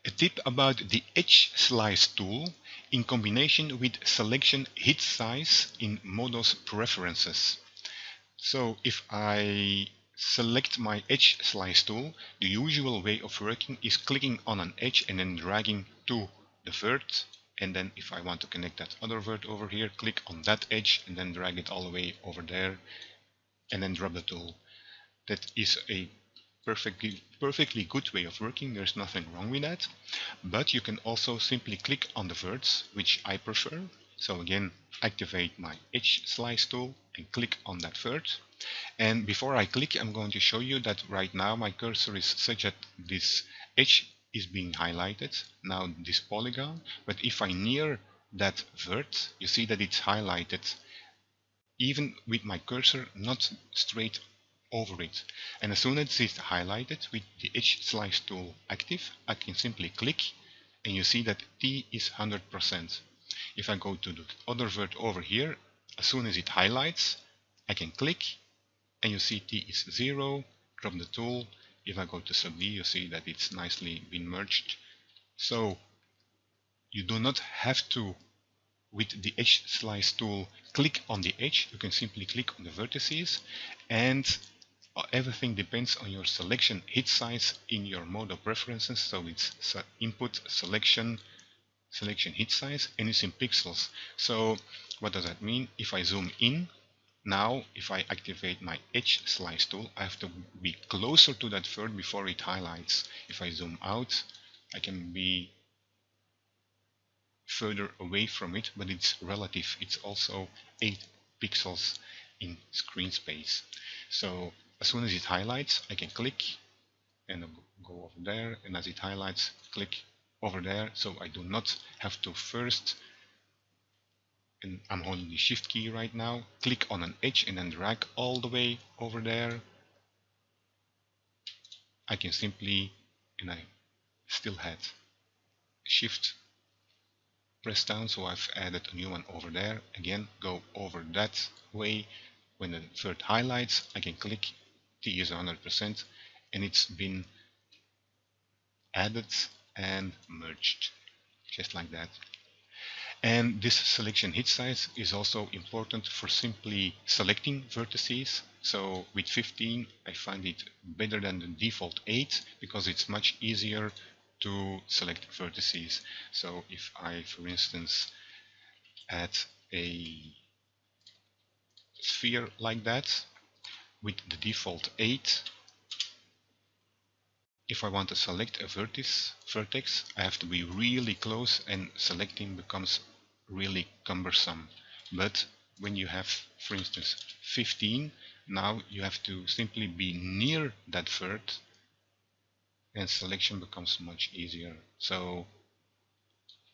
A tip about the edge slice tool in combination with selection hit size in Modo's preferences. So if I select my edge slice tool, the usual way of working is clicking on an edge and then dragging to the vert, and then if I want to connect that other vert over here, click on that edge and then drag it all the way over there and then drop the tool. That is a perfectly good way of working. There's nothing wrong with that, but you can also simply click on the verts, which I prefer. So again, activate my edge slice tool and click on that vert. And before I click, I'm going to show you that right now my cursor is such that this edge is being highlighted, now this polygon, but if I near that vert, you see that it's highlighted even with my cursor not straight over it. And as soon as it's highlighted with the edge slice tool active, I can simply click and you see that T is 100%. If I go to the other vert over here, as soon as it highlights, I can click and you see T is 0, drop the tool. If I go to sub D, you see that it's nicely been merged. So you do not have to, with the edge slice tool, click on the edge. You can simply click on the vertices, and everything depends on your selection hit size in your Modo preferences. So it's input selection hit size, and it's in pixels. So what does that mean? If I zoom in now, if I activate my edge slice tool, I have to be closer to that vert before it highlights. If I zoom out, I can be further away from it, but it's relative. It's also 8 pixels in screen space. So as soon as it highlights, I can click and go over there, and as it highlights, click over there. So I do not have to first, and I'm holding the shift key right now, click on an edge and then drag all the way over there. I can simply, and I still had shift press down, so I've added a new one over there. Again, go over that way. When the vert highlights, I can click, T is 100%, and it's been added and merged, just like that. And this selection hit size is also important for simply selecting vertices. So with 15, I find it better than the default 8 because it's much easier to select vertices. So if I, for instance, add a sphere like that with the default 8, if I want to select a vertex, I have to be really close and selecting becomes really cumbersome. But when you have, for instance, 15, now you have to simply be near that vert and selection becomes much easier. So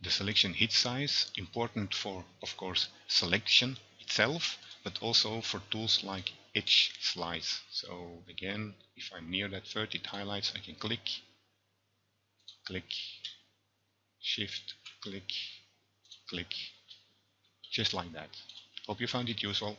the selection hit size, important for, of course, selection itself, but also for tools like edge slice. So again, if I'm near that vert, it highlights, I can click, shift, click, just like that. Hope you found it useful.